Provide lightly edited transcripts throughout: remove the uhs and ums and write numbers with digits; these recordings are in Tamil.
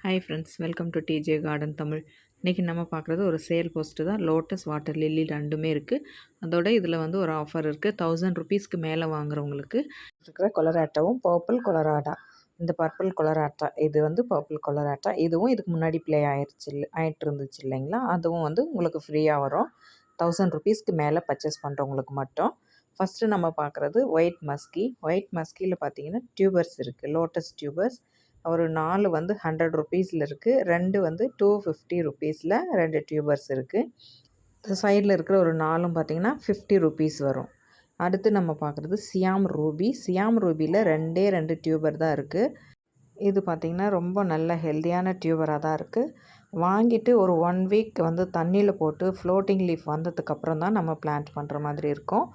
Hi friends, welcome to DJ garden Tamil. இன்றைக்கி நம்ம பார்க்குறது ஒரு சேல் போஸ்ட்டு தான். லோட்டஸ், வாட்டர் லில்லி ரெண்டுமே இருக்குது. அதோட இதில் வந்து ஒரு ஆஃபர் இருக்குது. 1000 ருபீஸ்க்கு மேலே வாங்குறவங்களுக்கு இருக்கிற கொலராட்டாவும் பர்பிள் கொலராட்டா. இந்த பர்பிள் கொலராட்டா இது வந்து பர்பிள் கொலராட்டா. இதுவும் இதுக்கு முன்னாடி ப்ளே ஆகிட்டு இருந்துச்சு இல்லைங்களா, அதுவும் வந்து உங்களுக்கு ஃப்ரீயாக வரும். 1000 ருபீஸ்க்கு மேலே பர்ச்சேஸ் பண்ணுறவங்களுக்கு மட்டும். ஃபஸ்ட்டு நம்ம பார்க்குறது ஒயிட் மஸ்கி. ஒயிட் மஸ்கியில் பார்த்தீங்கன்னா டியூபர்ஸ் இருக்குது, லோட்டஸ் டியூபர்ஸ். ஒரு 4 வந்து 100 ருபீஸில் இருக்குது, 2 வந்து 250 ருபீஸில் 2 டியூபர்ஸ் இருக்குது. இந்த சைடில் இருக்கிற ஒரு 4ம் பார்த்திங்கன்னா 50 ருபீஸ் வரும். அடுத்து நம்ம பார்க்குறது சியாம் ரூபி. சியாம் ரூபியில் 2 டியூபர் தான் இருக்குது. இது பார்த்திங்கன்னா ரொம்ப நல்ல ஹெல்த்தியான டியூபராக தான் இருக்குது. வாங்கிட்டு ஒரு 1 வீக் வந்து தண்ணியில் போட்டு ஃப்ளோட்டிங் லீஃப் வந்ததுக்கப்புறம் தான் நம்ம பிளான்ட் பண்ணுற மாதிரி இருக்கும்.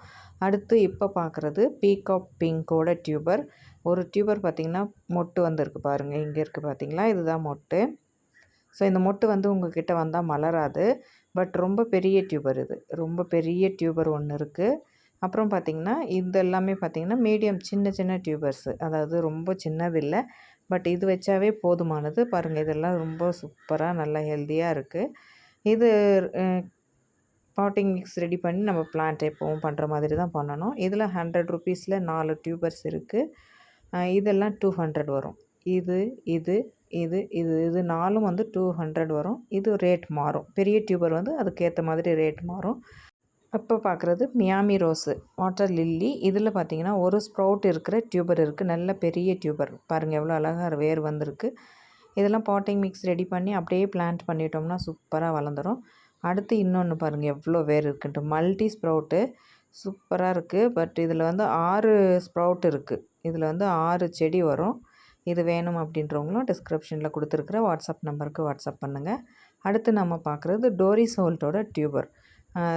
அடுத்து இப்போ பார்க்குறது பீகாக் பிங்கோட டியூபர். ஒரு டியூபர் பார்த்திங்கன்னா மொட்டு வந்திருக்கு பாருங்கள், இங்கே இருக்குது பார்த்திங்களா, இதுதான் மொட்டு. ஸோ இந்த மொட்டு வந்து உங்கள்கிட்ட வந்தால் மலராது, பட் ரொம்ப பெரிய டியூபர். இது ரொம்ப பெரிய டியூபர் ஒன்று இருக்குது. அப்புறம் பார்த்திங்கன்னா இது எல்லாமே பார்த்திங்கன்னா மீடியம் சின்ன சின்ன டியூபர்ஸு, அதாவது ரொம்ப சின்னது இல்லை, பட் இது வச்சாவே போதுமானது. பாருங்கள், இதெல்லாம் ரொம்ப சூப்பராக நல்லா ஹெல்த்தியாக இருக்குது. இது பாட்டிங் மிக்ஸ் ரெடி பண்ணி நம்ம பிளான்ட் எப்போவும் பண்ணுற மாதிரி தான் பண்ணணும். இதில் 100 ருபீஸில் 4 டியூபர்ஸ் இருக்குது. இதெல்லாம் 200 வரும். இது இது இது இது இது 4ம் வந்து 200 வரும். இது ரேட் மாறும். பெரிய டியூபர் வந்து அதுக்கேற்ற மாதிரி ரேட் மாறும். அப்போ பார்க்குறது மியாமி ரோஸு, வாட்டர் லில்லி. இதில் பார்த்திங்கன்னா ஒரு ஸ்ப்ரவுட் இருக்கிற டியூபர் இருக்குது, நல்ல பெரிய டியூபர். பாருங்கள் எவ்வளோ அழகாக வேர் வந்திருக்கு. இதெல்லாம் பாட்டிங் மிக்ஸ் ரெடி பண்ணி அப்படியே பிளான்ட் பண்ணிட்டோம்னா சூப்பராக வளர்ந்துடும். அடுத்து இன்னொன்று பாருங்கள் எவ்வளோ வேர் இருக்குன்ட்டு, மல்டி ஸ்ப்ரவுட்டு சூப்பராக இருக்குது. பட் இதில் வந்து 6 ஸ்ப்ரவுட் இருக்குது. இதில் வந்து 6 செடி வரும். இது வேணும் அப்படின்றவங்களும் டிஸ்கிரிப்ஷனில் கொடுத்துருக்குற வாட்ஸ்அப் நம்பருக்கு வாட்ஸ்அப் பண்ணுங்கள். அடுத்து நம்ம பார்க்குறது டோரி சோல்ட்டோட டியூபர்.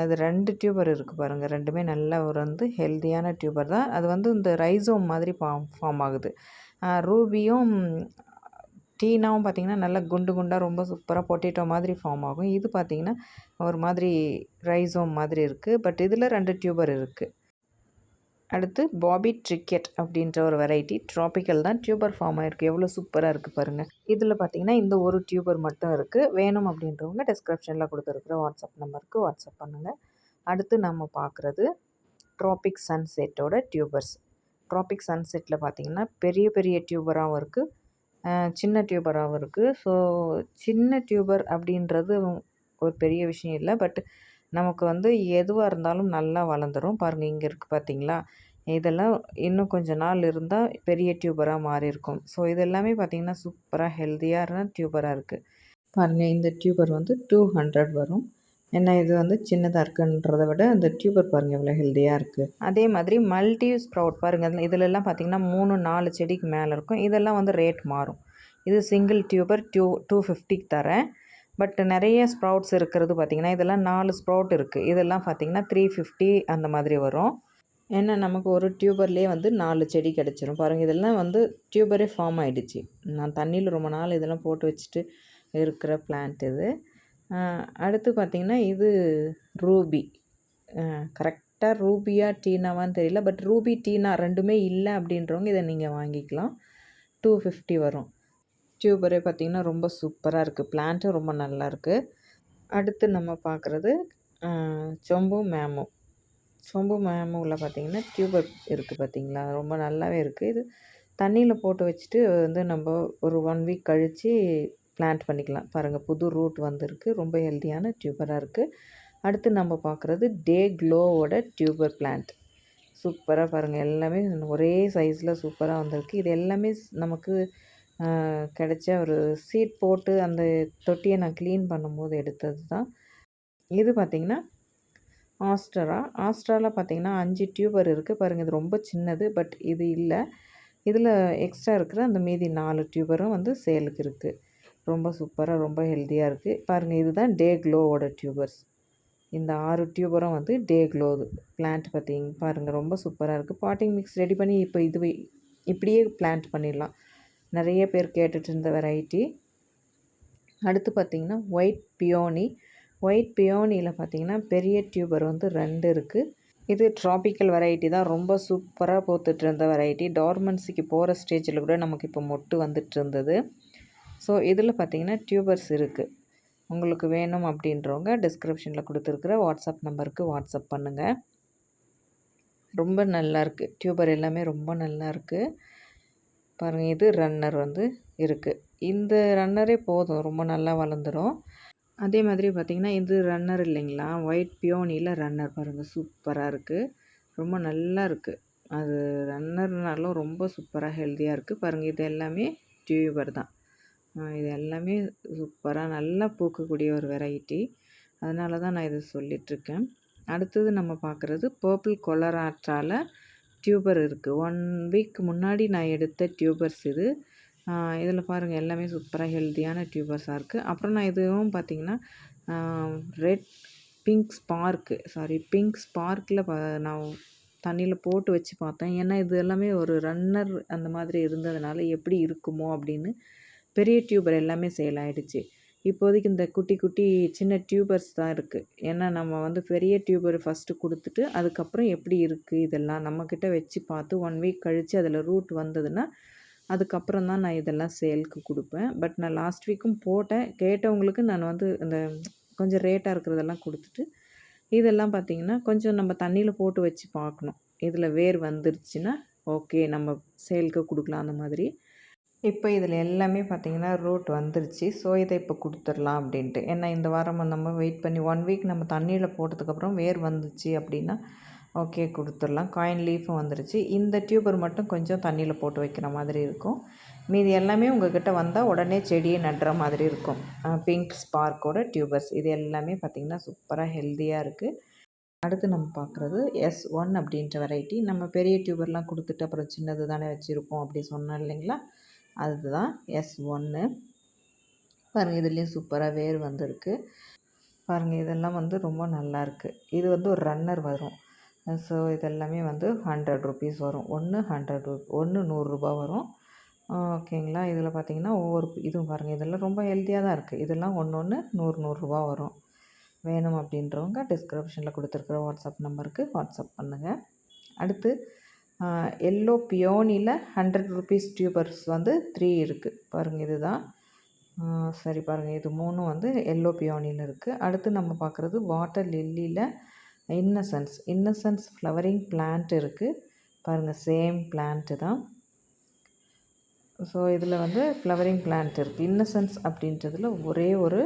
இது 2 டியூபர் இருக்குது பாருங்கள், ரெண்டுமே நல்ல ஒரு வந்து ஹெல்த்தியான டியூபர் தான். அது வந்து இந்த ரைசோம் மாதிரி ஃபார்ம் ஆகுது. ரூபியும் டீனாவும் பார்த்திங்கன்னா நல்லா குண்டு குண்டாக ரொம்ப சூப்பராக பொட்டேட்டோ மாதிரி ஃபார்ம் ஆகும். இது பார்த்திங்கன்னா ஒரு மாதிரி ரைசோம் மாதிரி இருக்குது, பட் இதில் 2 டியூபர் இருக்குது. அடுத்து பாபி ட்ரிக்கெட் அப்படின்ற ஒரு வெரைட்டி, ட்ராபிக்கல் தான், டியூபர் ஃபார்ம் ஆகிருக்கு. எவ்வளோ சூப்பராக இருக்குது பாருங்கள். இதில் பார்த்திங்கன்னா இந்த ஒரு டியூபர் மட்டும் இருக்குது. வேணும் அப்படின்றவங்க டிஸ்கிரிப்ஷனில் கொடுத்துருக்குற வாட்ஸ்அப் நம்பருக்கு வாட்ஸ்அப் பண்ணுங்கள். அடுத்து நம்ம பார்க்குறது ட்ராபிக் சன்செட்டோட டியூபர்ஸ். ட்ராபிக் சன்செட்டில் பார்த்திங்கன்னா பெரிய பெரிய டியூபராகவும் இருக்குது, சின்ன டியூபராகவும் இருக்குது. ஸோ சின்ன டியூபர் அப்படின்றது ஒரு பெரிய விஷயம் இல்லை, பட் நமக்கு வந்து எதுவாக இருந்தாலும் நல்லா வளர்ந்துடும். பாருங்கள் இங்கே இருக்குது பார்த்திங்களா, இதெல்லாம் இன்னும் கொஞ்சம் நாள் இருந்தால் பெரிய டியூபராக மாறி இருக்கும். ஸோ இதெல்லாமே பார்த்திங்கன்னா சூப்பராக ஹெல்த்தியான டியூபராக இருக்குது. பாருங்கள் இந்த டியூபர் வந்து 200 வரும். ஏன்னா இது வந்து சின்னதாக இருக்குன்றதை விட அந்த டியூபர் பாருங்கள் எவ்வளோ ஹெல்த்தியாக இருக்குது. அதே மாதிரி மல்டி ஸ்ப்ரவுட் பாருங்கள், இதிலெல்லாம் பார்த்திங்கன்னா 3-4 செடிக்கு மேலே இருக்கும். இதெல்லாம் வந்து ரேட் மாறும். இது சிங்கிள் டியூபர் 250க்கு தரேன். பட் நிறைய ஸ்ப்ரவுட்ஸ் இருக்கிறது பார்த்திங்கன்னா இதெல்லாம் 4 ஸ்ப்ரவுட் இருக்குது. இதெல்லாம் பார்த்திங்கன்னா 350 அந்த மாதிரி வரும். ஏன்னா நமக்கு ஒரு டியூபர்லேயே வந்து 4 செடி கிடச்சிரும். பாருங்கள் இதெல்லாம் வந்து டியூபரே ஃபார்ம் ஆகிடுச்சு. நான் தண்ணியில் ரொம்ப நாள் இதெல்லாம் போட்டு வச்சுட்டு இருக்கிற பிளான்ட் இது. அடுத்து பார்த்திங்கன்னா இது ரூபி. கரெக்டாக ரூபியா டீனாவான்னு தெரியல, பட் ரூபி டீனா ரெண்டுமே இல்லை அப்படின்றவங்க இதை நீங்கள் வாங்கிக்கலாம். 250 வரும். டியூபரே பார்த்திங்கன்னா ரொம்ப சூப்பராக இருக்குது, பிளான்ட்டும் ரொம்ப நல்லாயிருக்கு. அடுத்து நம்ம பார்க்குறது சொம்பு மேமோ. சொம்பு மேமோவில் பார்த்திங்கன்னா டியூபர் இருக்குது பார்த்திங்களா, ரொம்ப நல்லாவே இருக்குது. இது தண்ணியில் போட்டு வச்சுட்டு வந்து நம்ம ஒரு 1 வீக் கழித்து பிளான்ட் பண்ணிக்கலாம். பாருங்கள் புது ரூட் வந்திருக்கு, ரொம்ப ஹெல்த்தியான டியூபராக இருக்குது. அடுத்து நம்ம பார்க்குறது டே க்ளோவோட டியூபர் பிளான்ட். சூப்பராக பாருங்கள், எல்லாமே ஒரே சைஸில் சூப்பராக வந்திருக்கு. இது எல்லாமே நமக்கு கிடைச்ச ஒரு சீட் போட்டு அந்த தொட்டியை நான் க்ளீன் பண்ணும்போது எடுத்தது தான். இது பார்த்திங்கன்னா ஆஸ்ட்ராவில் பார்த்திங்கன்னா 5 டியூபர் இருக்குது. பாருங்கள் இது ரொம்ப சின்னது, பட் இது இல்லை. இதில் எக்ஸ்ட்ரா இருக்கிற அந்த மீதி 4 டியூபரும் வந்து சேலுக்கு இருக்குது. ரொம்ப சூப்பராக ரொம்ப ஹெல்த்தியாக இருக்குது. பாருங்கள் இதுதான் டே க்ளோவோட டியூபர்ஸ். இந்த 6 டியூபரும் வந்து டே க்ளோ பிளான்ட் பாருங்கள் ரொம்ப சூப்பராக இருக்குது. பாட்டிங் மிக்ஸ் ரெடி பண்ணி இப்போ இதுவே இப்படியே பிளான்ட் பண்ணிடலாம். நிறைய பேர் கேட்டுட்டு இருந்த வெரைட்டி. அடுத்து பார்த்திங்கன்னா ஒயிட் பியோனி. ஒயிட் பியோனியில் பார்த்திங்கன்னா பெரிய டியூபர் வந்து 2 இருக்குது. இது ட்ராபிக்கல் வெரைட்டி தான், ரொம்ப சூப்பராக பூத்துட்டு இருந்த வெரைட்டி. டார்மன்ஸிக்கு போகிற ஸ்டேஜில் கூட நமக்கு இப்போ மொட்டு வந்துட்டு இருந்தது. ஸோ இதில் பார்த்திங்கன்னா டியூபர்ஸ் இருக்குது. உங்களுக்கு வேணும் அப்படின்றவங்க டிஸ்கிரிப்ஷனில் கொடுத்துருக்குற வாட்ஸ்அப் நம்பருக்கு வாட்ஸ்அப் பண்ணுங்கள். ரொம்ப நல்லாயிருக்கு. டியூபர் எல்லாமே ரொம்ப நல்லாயிருக்கு. பாருங்கள், இது ரன்னர் வந்து இருக்குது. இந்த ரன்னரே போதும், ரொம்ப நல்லா வளர்ந்துடும். அதே மாதிரி பார்த்திங்கன்னா இது ரன்னர் இல்லைங்களா, ஒயிட் பியோனியில் ரன்னர் பாருங்கள், சூப்பராக இருக்குது. ரொம்ப நல்லா இருக்குது. அது ரன்னர்னாலும் ரொம்ப சூப்பராக ஹெல்த்தியாக இருக்குது. பாருங்கள், இது எல்லாமே டியூபர் தான். இது எல்லாமே சூப்பராக நல்லா பூக்கக்கூடிய ஒரு வெரைட்டி. அதனால தான் நான் இது சொல்லிகிட்ருக்கேன். அடுத்தது நம்ம பார்க்குறது பர்பிள் கொலராட்டாவில் டியூபர் இருக்குது. 1 வீக் முன்னாடி நான் எடுத்த டியூபர்ஸ் இது. இதில் பாருங்கள், எல்லாமே சூப்பராக ஹெல்த்தியான டியூபர்ஸாக இருக்குது. அப்புறம் நான் இதுவும் பார்த்திங்கன்னா பிங்க் ஸ்பார்க்கில் நான் தண்ணியில் போட்டு வச்சு பார்த்தேன். ஏன்னா இது எல்லாமே ஒரு ரன்னர் அந்த மாதிரி இருந்ததுனால எப்படி இருக்குமோ அப்படின்னு பெரிய டியூபர் எல்லாமே சேல் ஆகிடுச்சு. இப்போதைக்கு இந்த குட்டி குட்டி சின்ன டியூபர்ஸ் தான் இருக்குது. ஏன்னா நம்ம வந்து பெரிய டியூபர் ஃபஸ்ட்டு கொடுத்துட்டு அதுக்கப்புறம் எப்படி இருக்குது இதெல்லாம் நம்மக்கிட்ட வச்சு பார்த்து 1 வீக் கழித்து அதில் ரூட் வந்ததுன்னா அதுக்கப்புறம் தான் நான் இதெல்லாம் சேலுக்கு கொடுப்பேன். பட் நான் லாஸ்ட் வீக்கும் போட்டேன். கேட்டவங்களுக்கு நான் வந்து இந்த கொஞ்சம் ரேட்டாக இருக்கிறதெல்லாம் கொடுத்துட்டு, இதெல்லாம் பார்த்திங்கன்னா கொஞ்சம் நம்ம தண்ணியில் போட்டு வச்சு பார்க்கணும். இதில் வேர் வந்துருச்சுன்னா ஓகே, நம்ம சேலுக்கு கொடுக்கலாம் அந்த மாதிரி. இப்போ இதில் எல்லாமே பார்த்திங்கன்னா ரூட் வந்துருச்சு. ஸோ இதை இப்போ கொடுத்துடலாம் அப்படின்ட்டு. ஏன்னா இந்த வாரம் நம்ம வெயிட் பண்ணி 1 வீக் நம்ம தண்ணியில் போட்டதுக்கப்புறம் வேர் வந்துச்சு அப்படின்னா ஓகே கொடுத்துடலாம். காயின் லீஃபும் வந்துருச்சு. இந்த டியூபர் மட்டும் கொஞ்சம் தண்ணியில் போட்டு வைக்கிற மாதிரி இருக்கும். மீதி எல்லாமே உங்கள்கிட்ட வந்தால் உடனே செடியை நடுற மாதிரி இருக்கும். பிங்க் ஸ்பார்க்கோட டியூபர்ஸ் இது எல்லாமே பார்த்திங்கன்னா சூப்பராக ஹெல்த்தியாக இருக்குது. அடுத்து நம்ம பார்க்குறது S1 அப்படின்ற வெரைட்டி. நம்ம பெரிய டியூபர்லாம் கொடுத்துட்டு அப்புறம் சின்னது தானே வச்சுருப்போம் அப்படி சொன்னோம் இல்லைங்களா, அதுதான் S1. பாருங்கள், இதுலேயும் சூப்பராக வேர் வந்திருக்கு. பாருங்கள், இதெல்லாம் வந்து ரொம்ப நல்லாயிருக்கு. இது வந்து ஒரு ரன்னர் வரும். ஸோ இதெல்லாமே வந்து 100 ருபீஸ் வரும். ஒன்று 100 ரூபா வரும். ஓகேங்களா. இதில் பார்த்திங்கன்னா ஒவ்வொரு இதுவும் பாருங்கள், இதெல்லாம் ரொம்ப ஹெல்த்தியாக தான் இருக்குது. இதெல்லாம் ஒன்று 100 ரூபா வரும். வேணும் அப்படின்றவங்க டிஸ்கிரிப்ஷனில் கொடுத்துருக்குற வாட்ஸ்அப் நம்பருக்கு வாட்ஸ்அப் பண்ணுங்கள். அடுத்து எல்லோ பியோனியில் 100 ருபீஸ் டியூபர்ஸ் வந்து 3 இருக்குது. பாருங்கள், இதுதான். சரி பாருங்கள், இது 3 வந்து எல்லோ பியோனியில் இருக்குது. அடுத்து நம்ம பார்க்குறது வாட்டர் லில்லியில் இன்னசென்ஸ் ஃப்ளவரிங் பிளான்ட் இருக்குது. பாருங்கள், சேம் பிளான்ட்டு தான். ஸோ இதில் வந்து ஃப்ளவரிங் பிளான்ட் இருக்குது. இன்னசென்ஸ் அப்படின்றதில் ஒரே ஒரு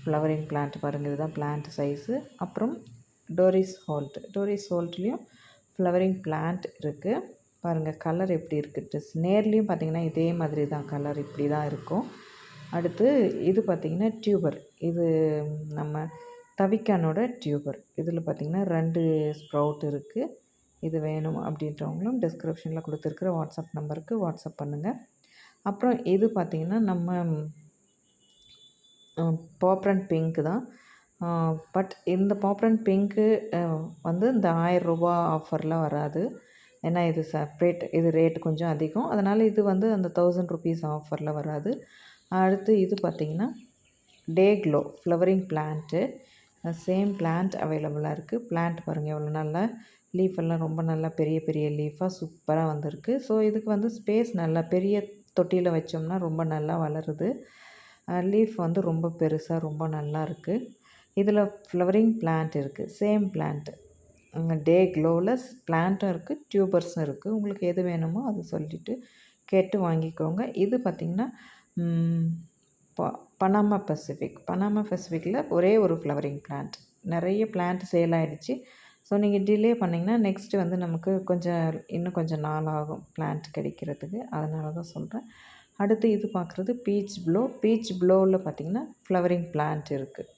ஃப்ளவரிங் பிளான்ட் பாருங்கள், இதுதான் பிளான்ட் சைஸு. அப்புறம் டோரிஸ் ஹோல்ட்லேயும் ஃப்ளவரிங் பிளான்ட் இருக்குது. பாருங்கள், கலர் எப்படி இருக்குது. நேர்லேயும் பார்த்திங்கன்னா இதே மாதிரி தான் கலர் இப்படி தான் இருக்கும். அடுத்து இது பார்த்திங்கன்னா டியூபர். இது நம்ம தவிக்கானோட டியூபர். இதில் பார்த்திங்கன்னா 2 ஸ்ப்ரவுட் இருக்குது. இது வேணும் அப்படின்றவங்களும் டிஸ்கிரிப்ஷனில் கொடுத்துருக்குற வாட்ஸ்அப் நம்பருக்கு வாட்ஸ்அப் பண்ணுங்கள். அப்புறம் இது பார்த்திங்கன்னா நம்ம பாப்ரண்ட் பிங்க்கு தான். பட் இந்த பாப்ரண்ட் பிங்க்கு வந்து இந்த 1000 ரூபா ஆஃபர்லாம் வராது. ஏன்னா இது செப்ரேட், இது ரேட்டு கொஞ்சம் அதிகம். அதனால் இது வந்து அந்த 1000 ருபீஸ் ஆஃபரில் வராது. அடுத்து இது பார்த்திங்கன்னா day glow flowering plant. Same plant அவைலபிளாக இருக்குது. பிளான்ட் பாருங்கள் எவ்வளோ நல்லா லீஃபெல்லாம் ரொம்ப நல்லா பெரிய பெரிய லீஃபாக சூப்பராக வந்திருக்கு. ஸோ இதுக்கு வந்து ஸ்பேஸ் நல்லா பெரிய தொட்டியில் வச்சோம்னா ரொம்ப நல்லா வளருது. லீஃப் வந்து ரொம்ப பெருசாக ரொம்ப நல்லா இருக்குது. இதில் ஃப்ளவரிங் பிளான்ட் இருக்குது. சேம் பிளான்ட்டு டே க்ளோவில் பிளான்ட்டும் இருக்குது, டியூபர்ஸும் இருக்குது. உங்களுக்கு எது வேணுமோ அது சொல்லிவிட்டு கேட்டு வாங்கிக்கோங்க. இது பார்த்திங்கன்னா பனாமா பசிஃபிக்கில் ஒரே ஒரு ஃப்ளவரிங் பிளான்ட். நிறைய பிளான்ட் சேல் ஆகிடுச்சு. ஸோ நீங்கள் டிலே பண்ணிங்கன்னா நெக்ஸ்ட்டு வந்து நமக்கு இன்னும் கொஞ்சம் நாள் ஆகும் பிளான்ட் கிடைக்கிறதுக்கு. அதனால தான் சொல்கிறேன். அடுத்து இது பார்க்குறது பீச் ப்ளோவில் பார்த்திங்கன்னா ஃப்ளவரிங் பிளான்ட் இருக்குது.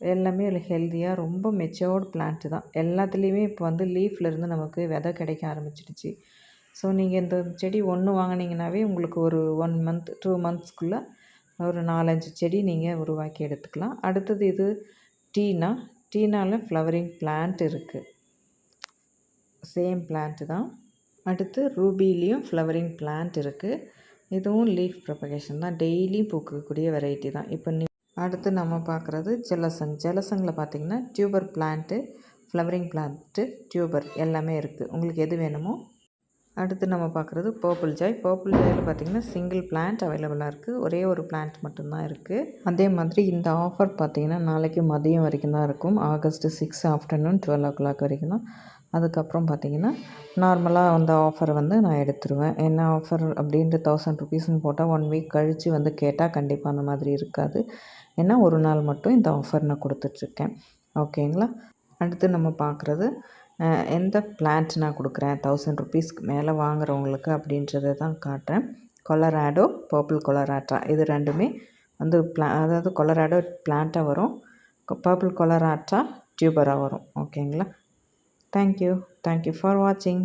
எல்லாமே ஹெல்த்தியாக ரொம்ப மெச்சோர்டு பிளான்ட்டு தான். எல்லாத்துலேயுமே இப்போ வந்து லீஃப்லேருந்து நமக்கு விதை கிடைக்க ஆரம்பிச்சிடுச்சு. ஸோ நீங்கள் இந்த செடி ஒன்று வாங்கினீங்கன்னாவே உங்களுக்கு ஒரு 1 மந்த் 2 மந்த்ஸ்க்குள்ளே ஒரு 4-5 செடி நீங்கள் உருவாக்கி எடுத்துக்கலாம். அடுத்தது இது டீனாவில் ஃப்ளவரிங் பிளான்ட் இருக்குது. சேம் பிளான்ட்டு தான். அடுத்து ரூபிலையும் ஃப்ளவரிங் பிளான்ட் இருக்குது. இதுவும் லீஃப் ப்ரொபகேஷன் தான், டெய்லியும் பூக்கக்கூடிய வெரைட்டி தான். இப்போ அடுத்து நம்ம பார்க்குறது ஜலசங்கில் பார்த்திங்கன்னா tuber plant, flowering plant, tuber எல்லாமே இருக்குது. உங்களுக்கு எது வேணுமோ அடுத்து நம்ம பார்க்குறது பர்பிள் ஜாய். பர்பிள் ஜாயில் பார்த்திங்கன்னா சிங்கிள் பிளான்ட் அவைலபிளாக இருக்குது. ஒரே ஒரு பிளான்ட் மட்டும்தான் இருக்குது. அதே மாதிரி இந்த ஆஃபர் பார்த்திங்கன்னா நாளைக்கு மதியம் வரைக்கும் தான் இருக்கும். ஆகஸ்ட் 6 ஆஃப்டர்நூன் 12 o'clock வரைக்கும் தான். அதுக்கப்புறம் பார்த்திங்கன்னா நார்மலாக அந்த ஆஃபரை வந்து நான் எடுத்துருவேன். என்ன ஆஃபர் அப்படின்ட்டு 1000 ருபீஸ்ன்னு போட்டால் 1 வீக் கழித்து வந்து கேட்டால் கண்டிப்பாக அந்த மாதிரி இருக்காது. ஏன்னா ஒரு நாள் மட்டும் இந்த ஆஃபர் நான் கொடுத்துட்ருக்கேன். ஓகேங்களா? அடுத்து நம்ம பார்க்குறது எந்த பிளான்ட் நான் கொடுக்குறேன் 1000 ருபீஸ்க்கு மேலே வாங்குறவங்களுக்கு அப்படின்றத தான் காட்டுறேன். கொலராடோ, பர்பிள் கொலராட்டா இது ரெண்டுமே வந்து அதாவது கொலராடோ பிளான்ட்டாக வரும். பர்பிள் கொலராட்டா டியூபராக வரும். ஓகேங்களா? தேங்க்யூ ஃபார் வாட்சிங்.